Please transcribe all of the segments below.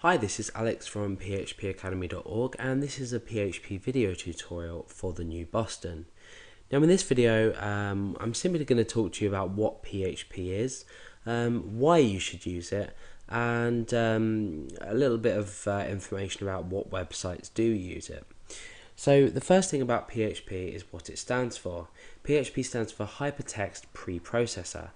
Hi, this is Alex from phpacademy.org and this is a PHP video tutorial for the new Boston. Now in this video I'm simply going to talk to you about what PHP is, why you should use it, and a little bit of information about what websites do use it. So the first thing about PHP is what it stands for. PHP stands for Hypertext Preprocessor.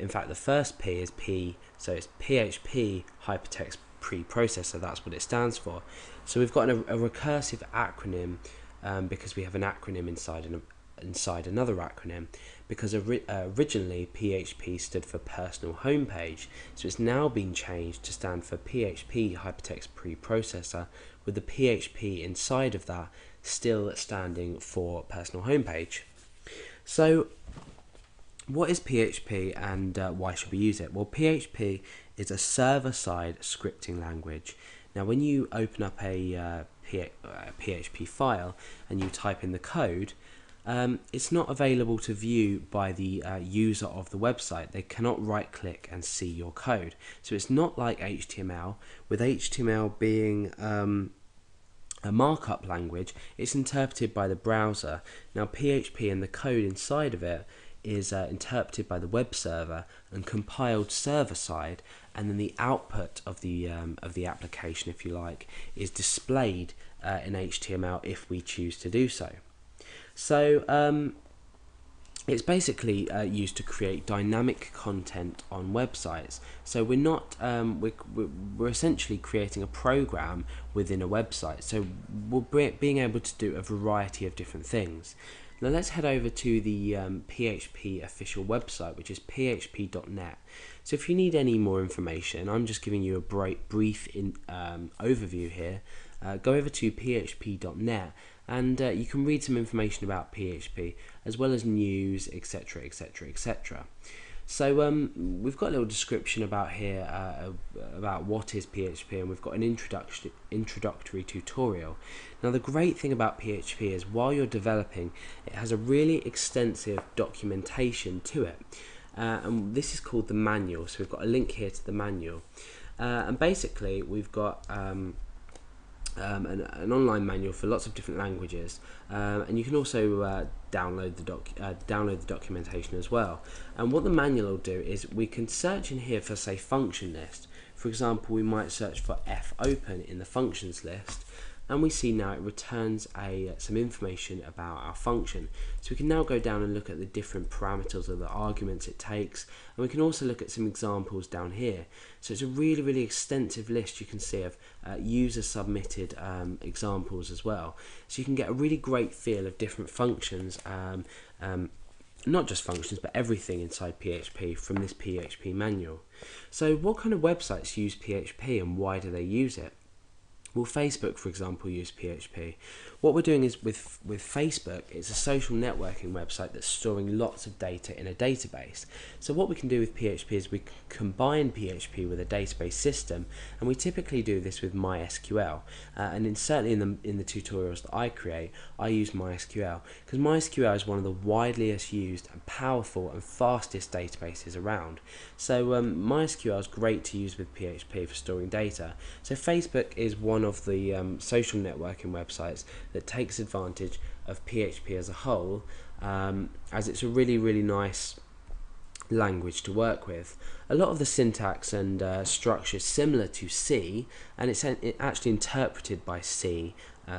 In fact, the first P is P, so it's PHP Hypertext Preprocessor. That's what it stands for. So we've got a recursive acronym because we have an acronym inside another acronym, because originally PHP stood for Personal Homepage, so it's now been changed to stand for PHP Hypertext Preprocessor, with the PHP inside of that still standing for Personal Homepage. So what is PHP and why should we use it? Well, PHP is a server-side scripting language. Now when you open up a PHP file and you type in the code, it's not available to view by the user of the website. They cannot right click and see your code. So it's not like HTML. With HTML being a markup language, it's interpreted by the browser. Now PHP and the code inside of it is interpreted by the web server and compiled server side, and then the output of the application, if you like, is displayed in HTML if we choose to do so. So it's basically used to create dynamic content on websites. So we're not we're essentially creating a program within a website. So we're being able to do a variety of different things. Now let's head over to the PHP official website, which is php.net. So if you need any more information, I'm just giving you a brief overview here. Go over to php.net and you can read some information about PHP as well as news, etc, etc, etc. So we've got a little description about here about what is PHP, and we've got an introductory tutorial. Now the great thing about PHP is while you're developing, it has a really extensive documentation to it, and this is called the manual. So we've got a link here to the manual, and basically we've got an online manual for lots of different languages, and you can also download the documentation as well. And what the manual will do is we can search in here for, say, function list. For example, we might search for fopen in the functions list, and we see now it returns some information about our function. So we can now go down and look at the different parameters or the arguments it takes, and we can also look at some examples down here. So it's a really extensive list, you can see, of user submitted examples as well. So you can get a really great feel of different functions, not just functions but everything inside PHP from this PHP manual. So what kind of websites use PHP and why do they use it? Well, Facebook, for example, use PHP. What we're doing is with Facebook, it's a social networking website that's storing lots of data in a database. So what we can do with PHP is we can combine PHP with a database system, and we typically do this with MySQL. And certainly in the tutorials that I create, I use MySQL because MySQL is one of the wideliest used and powerful and fastest databases around. So MySQL is great to use with PHP for storing data. So Facebook is one of the social networking websites that takes advantage of PHP as a whole, as it's a really nice language to work with. A lot of the syntax and structure is similar to C, and it's actually interpreted by C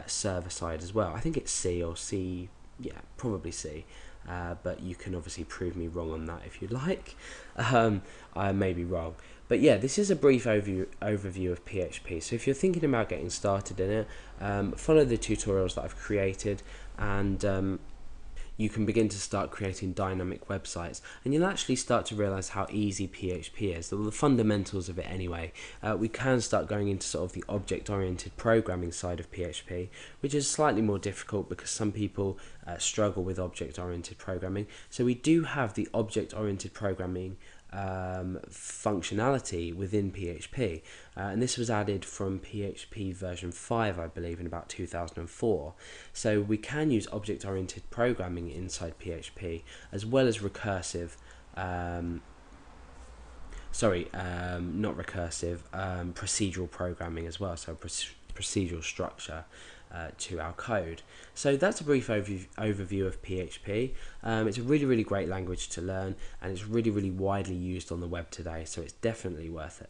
server side as well. I think it's C or C, yeah, probably C. But you can obviously prove me wrong on that if you like. I may be wrong. But yeah, this is a brief overview of PHP. So if you're thinking about getting started in it, follow the tutorials that I've created, and you can begin to start creating dynamic websites, and you'll actually start to realize how easy PHP is, the fundamentals of it anyway. We can start going into sort of the object-oriented programming side of PHP, which is slightly more difficult because some people struggle with object-oriented programming. So we do have the object-oriented programming functionality within PHP, and this was added from PHP version 5, I believe, in about 2004. So we can use object-oriented programming inside PHP as well as recursive not recursive, procedural programming as well, so procedural structure to our code. So that's a brief overview of PHP. It's a really great language to learn, and it's really widely used on the web today, so it's definitely worth it.